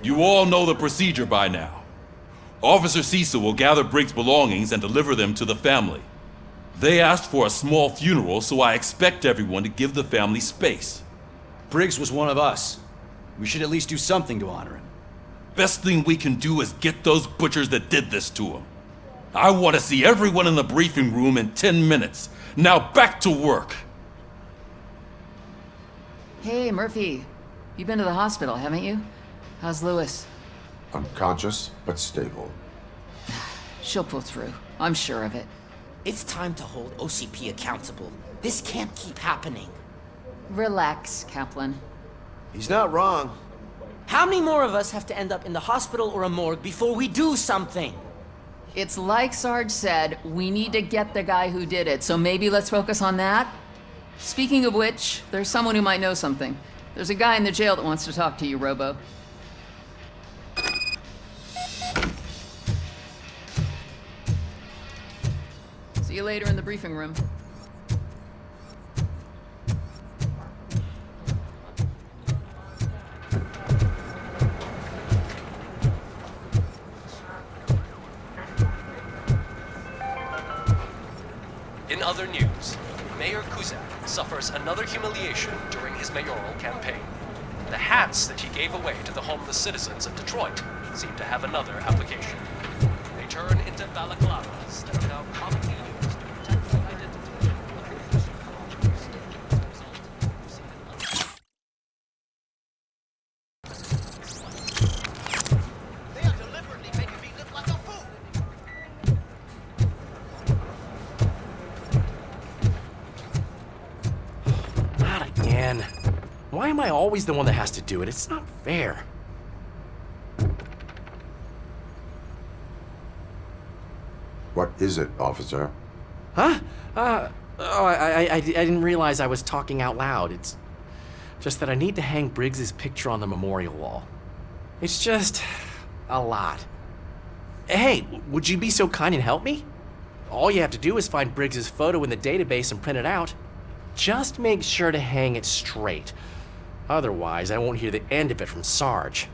You all know the procedure by now. Officer Cecil will gather Briggs' belongings and deliver them to the family. They asked for a small funeral, so I expect everyone to give the family space. Briggs was one of us. We should at least do something to honor him. Best thing we can do is get those butchers that did this to him. I want to see everyone in the briefing room in 10 minutes. Now back to work. Hey, Murphy. You've been to the hospital, haven't you? How's Lewis? Unconscious, but stable. She'll pull through. I'm sure of it. It's time to hold OCP accountable. This can't keep happening. Relax, Kaplan. He's not wrong. How many more of us have to end up in the hospital or a morgue before we do something? It's like Sarge said, we need to get the guy who did it, so maybe let's focus on that? Speaking of which, there's someone who might know something. There's a guy in the jail that wants to talk to you, Robo. See you later in the briefing room. In other news, Mayor Kuzak suffers another humiliation during his mayoral campaign. The hats that he gave away to the homeless citizens of Detroit seem to have another application. They turn into balaclavas that are now commonly used to protect the identity of They are deliberately making me look like a fool. Not again. Why am I always the one that has to do it? It's not fair. What is it, officer? Huh? I didn't realize I was talking out loud. It's just that I need to hang Briggs's picture on the memorial wall. It's just a lot. Hey, would you be so kind and help me? All you have to do is find Briggs's photo in the database and print it out. Just make sure to hang it straight. Otherwise, I won't hear the end of it from Sarge.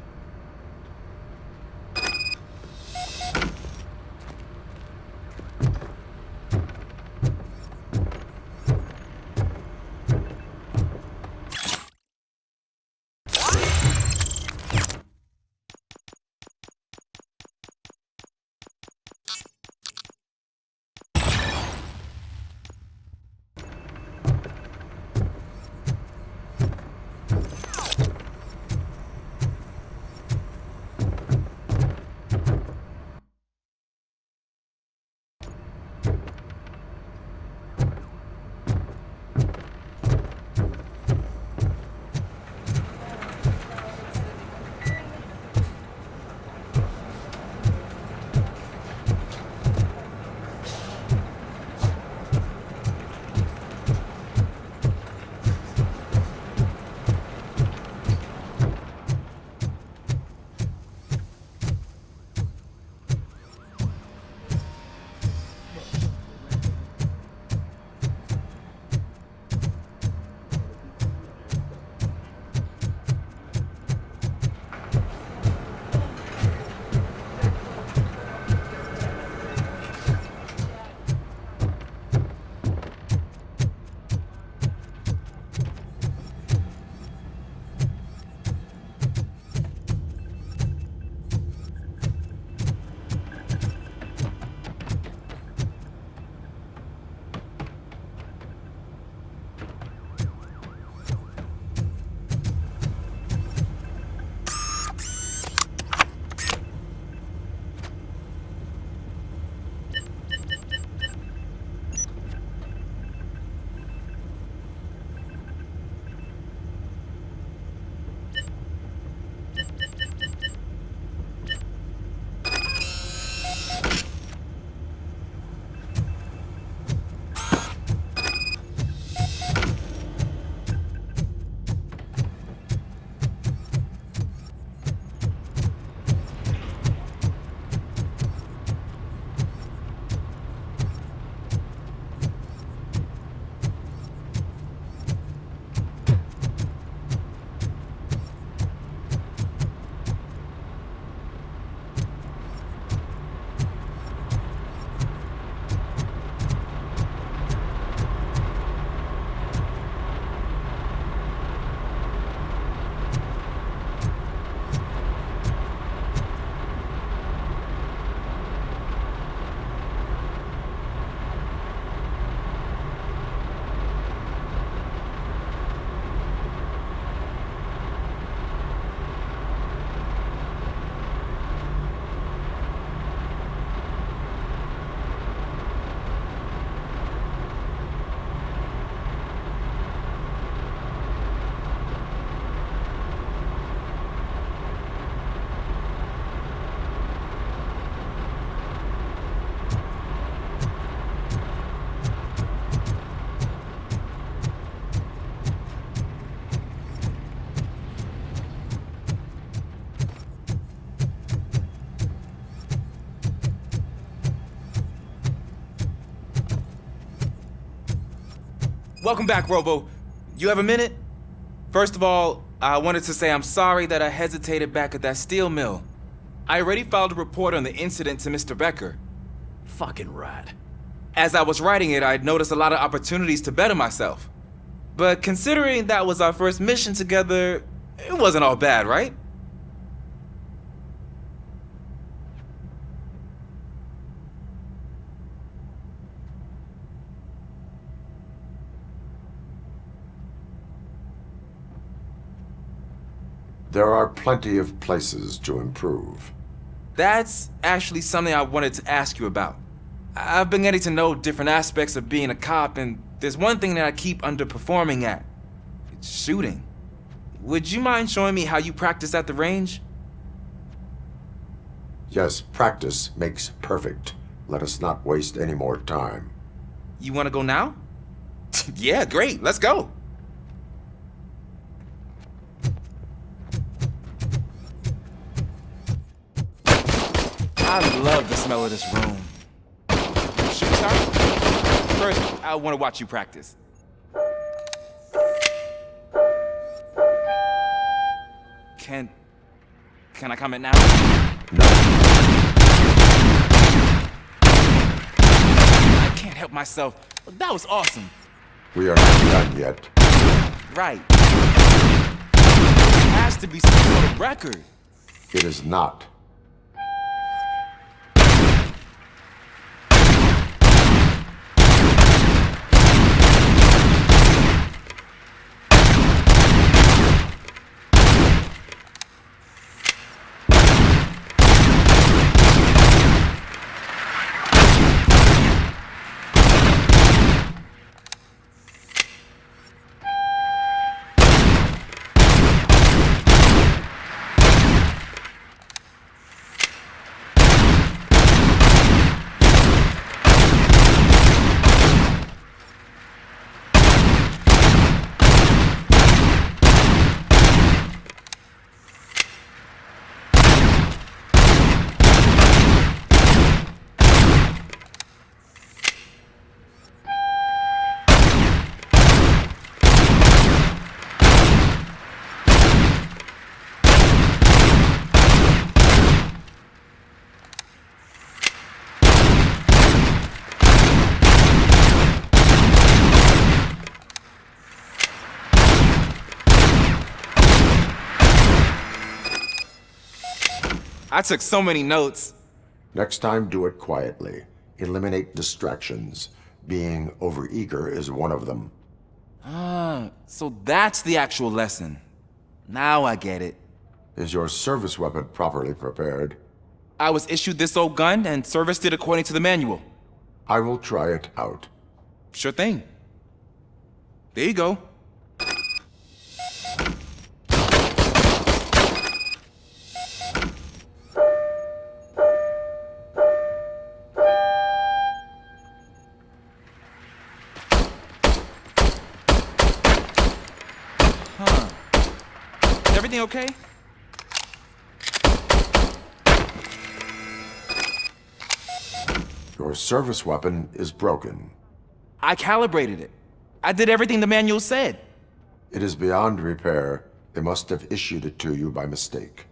Welcome back, Robo. You have a minute? First of all, I wanted to say I'm sorry that I hesitated back at that steel mill. I already filed a report on the incident to Mr. Becker. Fucking rat. As I was writing it, I'd noticed a lot of opportunities to better myself. But considering that was our first mission together, it wasn't all bad, right? There are plenty of places to improve. That's actually something I wanted to ask you about. I've been getting to know different aspects of being a cop, and there's one thing that I keep underperforming at. It's shooting. Would you mind showing me how you practice at the range? Yes, practice makes perfect. Let us not waste any more time. You want to go now? Yeah, great. Let's go. I love the smell of this room. Should we start? First, I want to watch you practice. Can I comment now? No. I can't help myself. That was awesome. We are not done yet. Right. It has to be some sort of record. It is not. I took so many notes. Next time, do it quietly. Eliminate distractions. Being overeager is one of them. So that's the actual lesson. Now I get it. Is your service weapon properly prepared? I was issued this old gun and serviced it according to the manual. I will try it out. Sure thing. There you go. Everything okay? Your service weapon is broken. I calibrated it. I did everything the manual said. It is beyond repair. They must have issued it to you by mistake.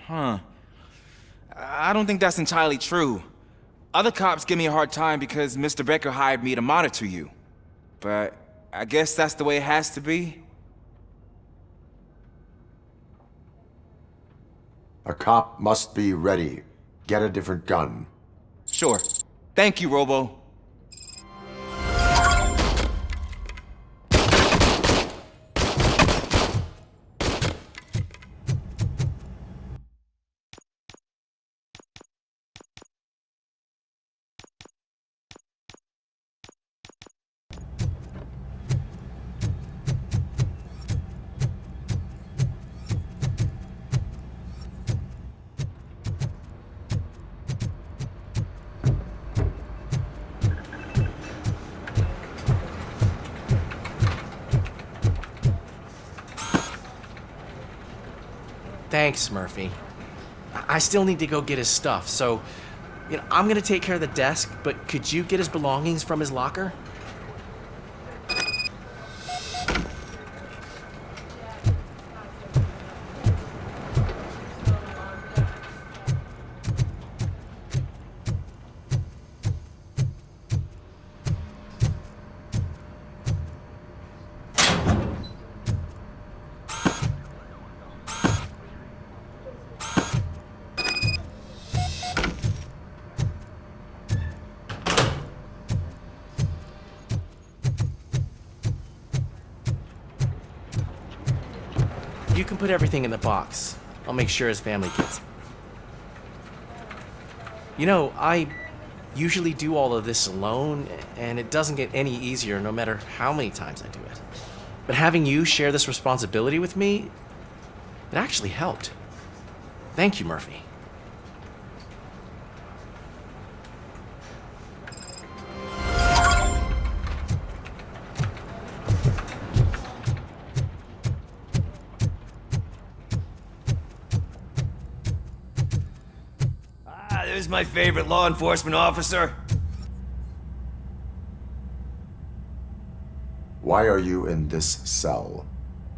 I don't think that's entirely true. Other cops give me a hard time because Mr. Becker hired me to monitor you. But I guess that's the way it has to be. A cop must be ready. Get a different gun. Sure. Thank you, Robo. Thanks, Murphy. I still need to go get his stuff, so, I'm gonna take care of the desk, but could you get his belongings from his locker? you can put everything in the box. I'll make sure his family gets it. You know, I usually do all of this alone, and it doesn't get any easier no matter how many times I do it. But having you share this responsibility with me, it actually helped. Thank you, Murphy. There's my favorite law enforcement officer. Why are you in this cell?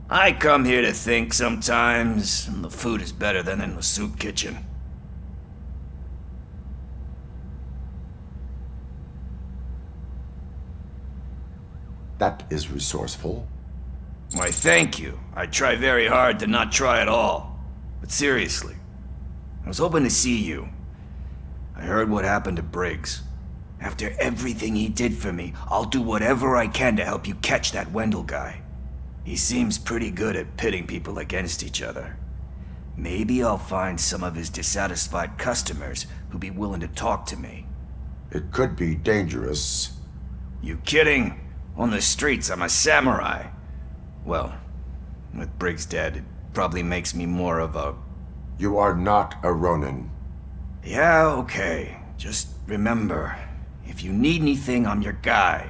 I come here to think sometimes, and the food is better than in the soup kitchen. That is resourceful. Why, thank you. I try very hard to not try at all. But seriously, I was hoping to see you. I heard what happened to Briggs. After everything he did for me, I'll do whatever I can to help you catch that Wendell guy. He seems pretty good at pitting people against each other. Maybe I'll find some of his dissatisfied customers who'd be willing to talk to me. It could be dangerous. You kidding? On the streets, I'm a samurai. Well, with Briggs dead, it probably makes me more of a... You are not a Ronin. Yeah, okay. Just remember, if you need anything, I'm your guy.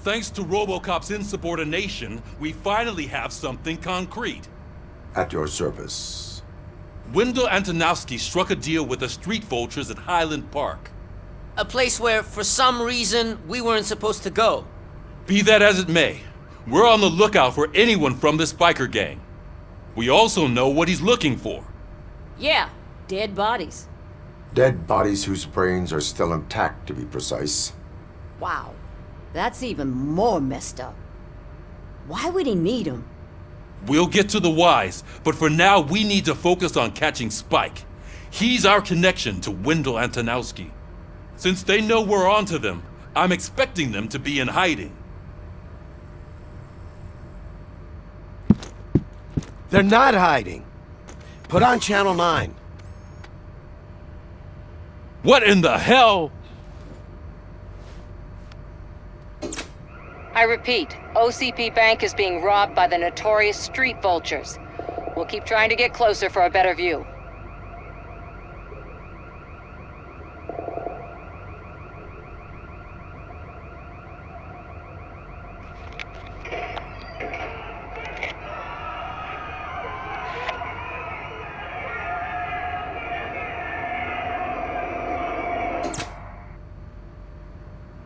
Thanks to Robocop's insubordination, we finally have something concrete. At your service. Wendell Antonowski struck a deal with the street vultures at Highland Park. A place where, for some reason, we weren't supposed to go. Be that as it may, we're on the lookout for anyone from this biker gang. We also know what he's looking for. Yeah, dead bodies. Dead bodies whose brains are still intact, to be precise. Wow, that's even more messed up. Why would he need them? We'll get to the whys, but for now we need to focus on catching Spike. He's our connection to Wendell Antonowski. Since they know we're onto them, I'm expecting them to be in hiding. They're not hiding. Put on Channel 9. What in the hell? I repeat, OCP Bank is being robbed by the notorious street vultures. We'll keep trying to get closer for a better view.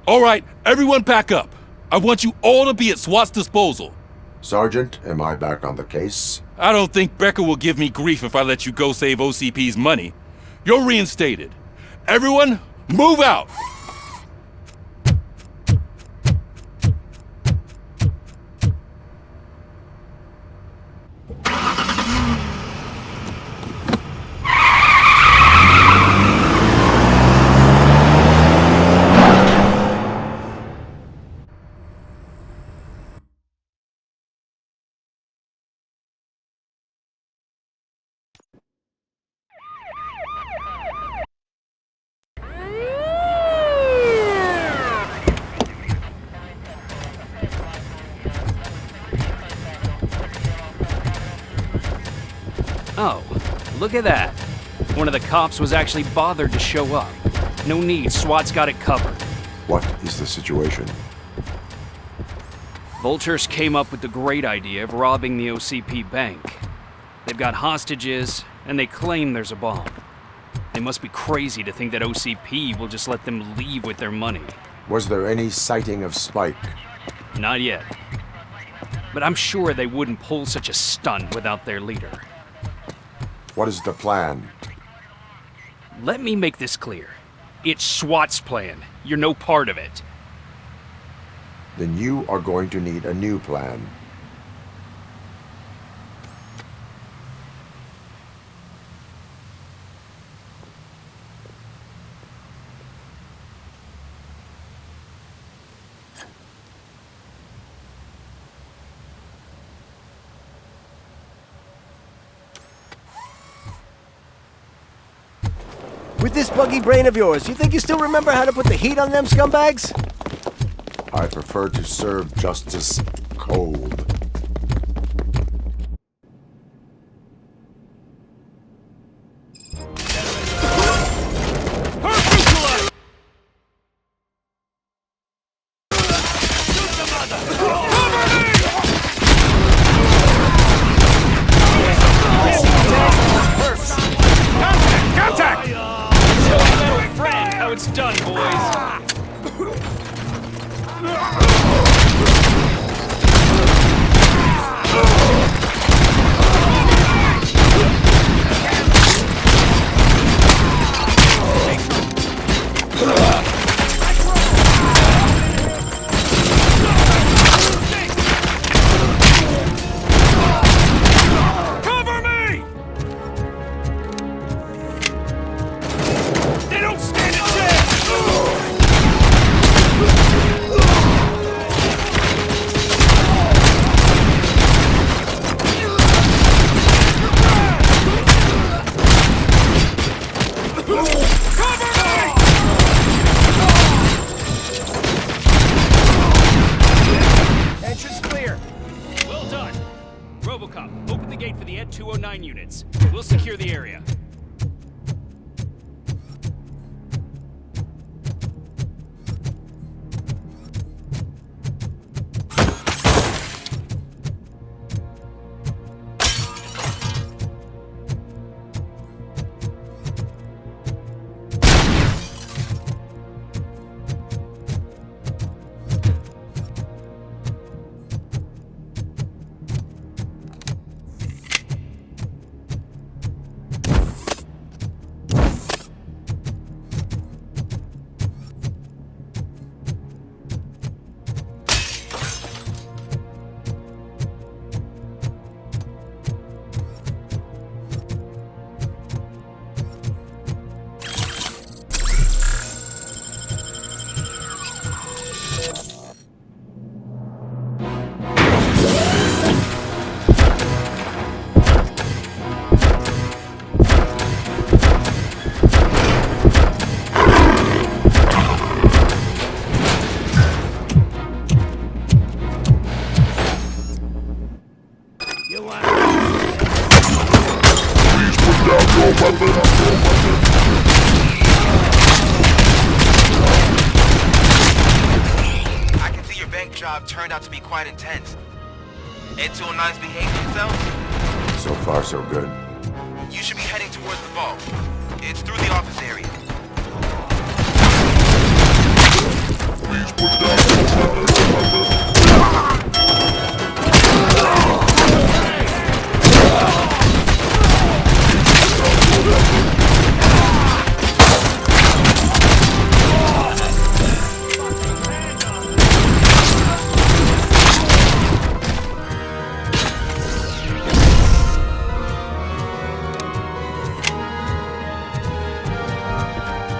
All right, everyone back up. I want you all to be at SWAT's disposal. Sergeant, am I back on the case? I don't think Becker will give me grief if I let you go save OCP's money. You're reinstated. Everyone, move out! Oh, look at that. One of the cops was actually bothered to show up. No need, SWAT's got it covered. What is the situation? Vultures came up with the great idea of robbing the OCP bank. They've got hostages, and they claim there's a bomb. They must be crazy to think that OCP will just let them leave with their money. Was there any sighting of Spike? Not yet. But I'm sure they wouldn't pull such a stunt without their leader. What is the plan? Let me make this clear. It's SWAT's plan. You're no part of it. Then you are going to need a new plan. With this buggy brain of yours, you think you still remember how to put the heat on them scumbags? I prefer to serve justice cold. It's done, boys. Cover me! They don't stand a chance! Entrance clear. Well done. Robocop, open the gate for the Ed 209 units. We'll secure the area. I can see your bank job turned out to be quite intense. Ed 209's behaved themselves? So far, so good. You should be heading towards the vault. It's through the office area. Please put down your weapon.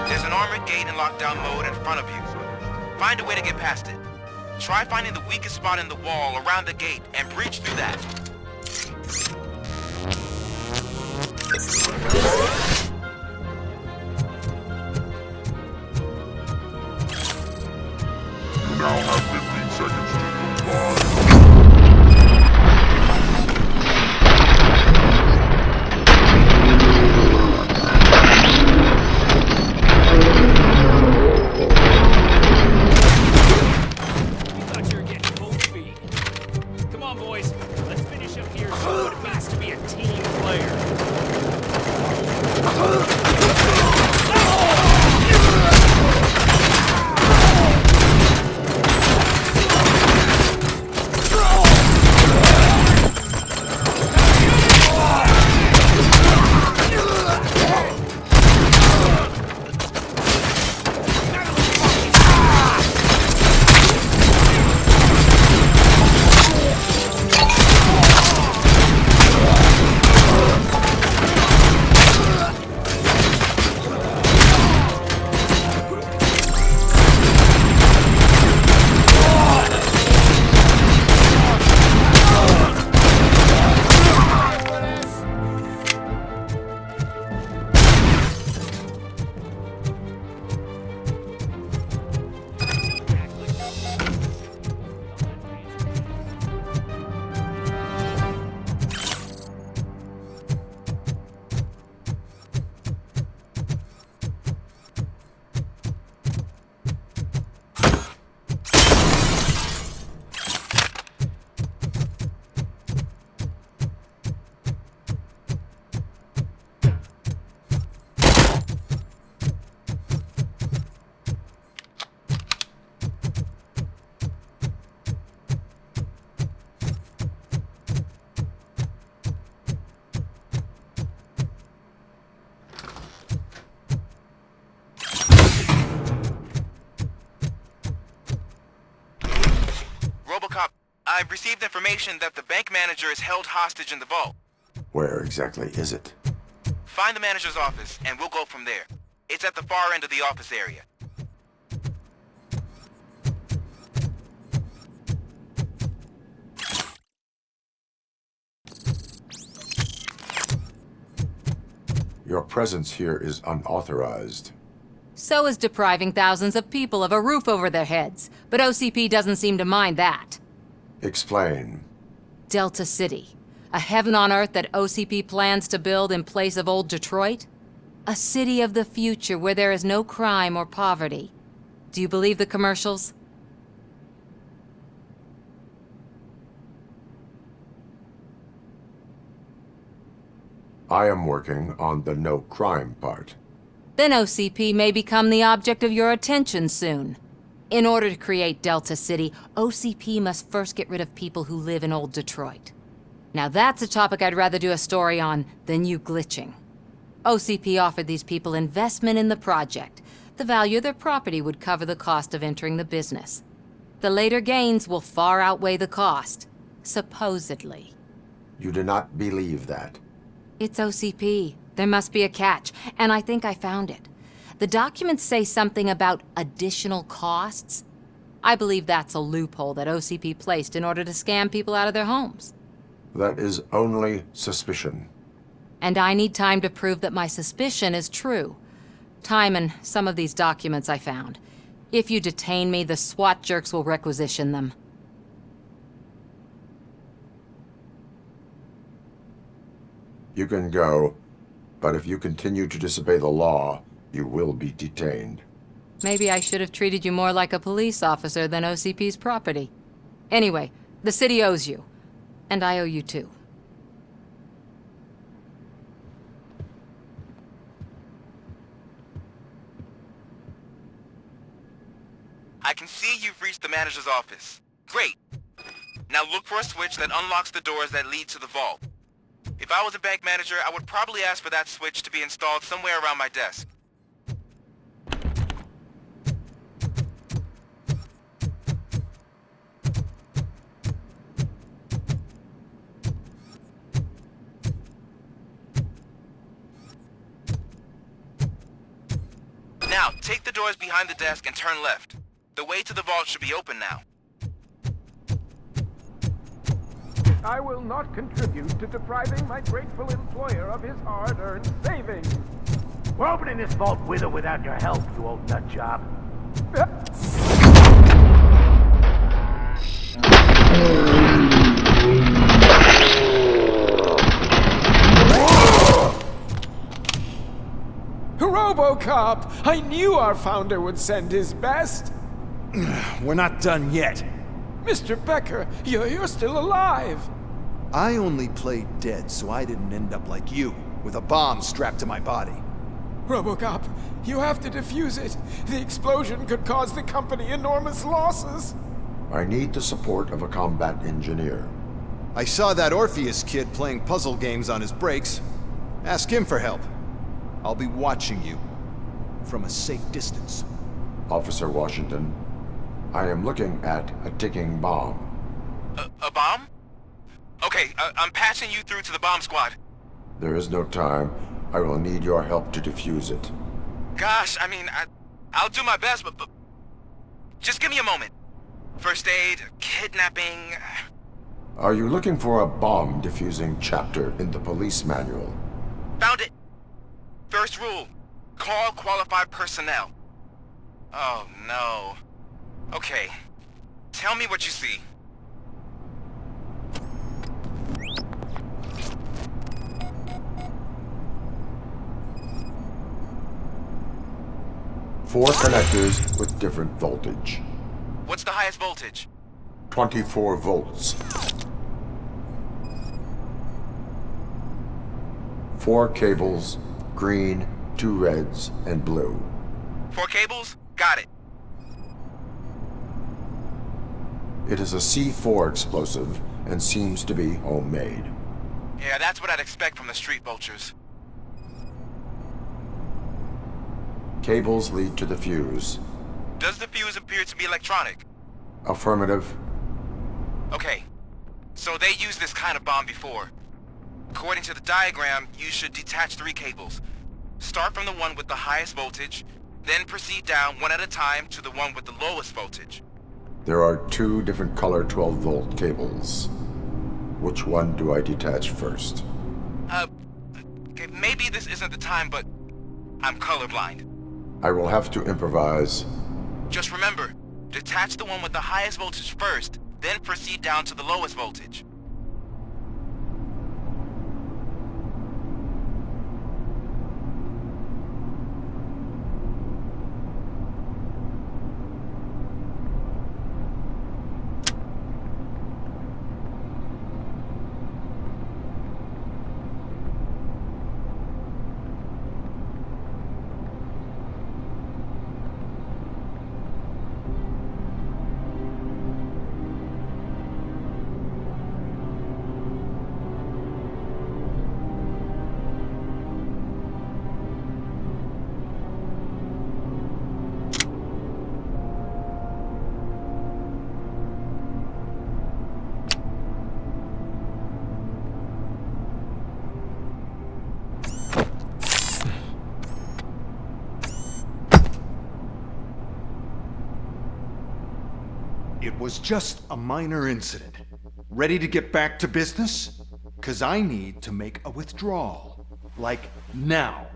There's an armored gate in lockdown mode in front of you. Find a way to get past it. Try finding the weakest spot in the wall around the gate and breach through that. You now have 15 seconds to comply. Come on, boys. Let's finish up here and show what it means to be a team player. I've received information that the bank manager is held hostage in the vault. Where exactly is it? Find the manager's office, and we'll go from there. It's at the far end of the office area. Your presence here is unauthorized. So is depriving thousands of people of a roof over their heads, but OCP doesn't seem to mind that. Explain. Delta City, a heaven on earth that OCP plans to build in place of old Detroit? A city of the future where there is no crime or poverty. Do you believe the commercials? I am working on the no crime part. Then OCP may become the object of your attention soon. In order to create Delta City, OCP must first get rid of people who live in old Detroit. Now that's a topic I'd rather do a story on than you glitching. OCP offered these people investment in the project. The value of their property would cover the cost of entering the business. The later gains will far outweigh the cost, supposedly. You do not believe that. It's OCP. There must be a catch, and I think I found it. The documents say something about additional costs. I believe that's a loophole that OCP placed in order to scam people out of their homes. That is only suspicion. And I need time to prove that my suspicion is true. Time and some of these documents I found. If you detain me, the SWAT jerks will requisition them. You can go, but if you continue to disobey the law, you will be detained. Maybe I should have treated you more like a police officer than OCP's property. Anyway, the city owes you. And I owe you too. I can see you've reached the manager's office. Great. Now look for a switch that unlocks the doors that lead to the vault. If I was a bank manager, I would probably ask for that switch to be installed somewhere around my desk. Now, take the doors behind the desk and turn left. The way to the vault should be open now. I will not contribute to depriving my grateful employer of his hard-earned savings. We're opening this vault with or without your help, you old nut job. Robocop! I knew our founder would send his best. We're not done yet. Mr. Becker, you're still alive. I only played dead so I didn't end up like you, with a bomb strapped to my body. Robocop, you have to defuse it. The explosion could cause the company enormous losses. I need the support of a combat engineer. I saw that Orpheus kid playing puzzle games on his breaks. Ask him for help. I'll be watching you from a safe distance. Officer Washington, I am looking at a ticking bomb. A bomb? Okay, I'm passing you through to the bomb squad. There is no time. I will need your help to defuse it. Gosh, I mean, I'll do my best, but just give me a moment. First aid, kidnapping... Are you looking for a bomb defusing chapter in the police manual? Found it! First rule, call qualified personnel. Oh no. Okay, tell me what you see. Four connectors with different voltage. What's the highest voltage? 24 volts. 4 cables, green, 2 reds, and blue. 4 cables? Got it. It is a C4 explosive and seems to be homemade. Yeah, that's what I'd expect from the street vultures. Cables lead to the fuse. Does the fuse appear to be electronic? Affirmative. Okay, so they used this kind of bomb before. According to the diagram, you should detach 3 cables. Start from the one with the highest voltage, then proceed down one at a time to the one with the lowest voltage. There are 2 different color 12-volt cables. Which one do I detach first? Okay, maybe this isn't the time, but I'm colorblind. I will have to improvise. Just remember, detach the one with the highest voltage first, then proceed down to the lowest voltage. It was just a minor incident. Ready to get back to business? 'Cause I need to make a withdrawal. Like, now.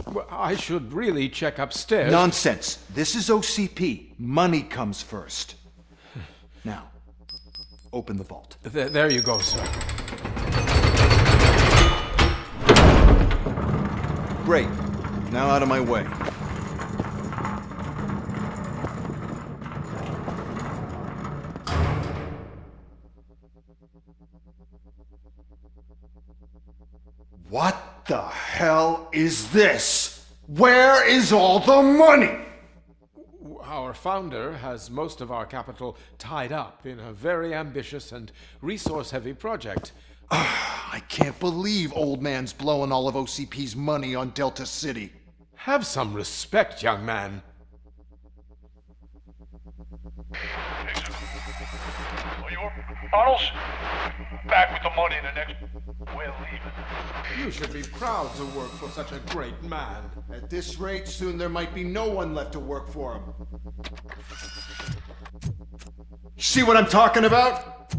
Well, I should really check upstairs. Nonsense. This is OCP. Money comes first. Now, open the vault. There you go, sir. Great. Now out of my way. What the hell is this? Where is all the money? Our founder has most of our capital tied up in a very ambitious and resource-heavy project. I can't believe old man's blowing all of OCP's money on Delta City. Have some respect, young man. Arnold's back with the money in the next. We're leaving. You should be proud to work for such a great man. At this rate, soon there might be no one left to work for him. See what I'm talking about?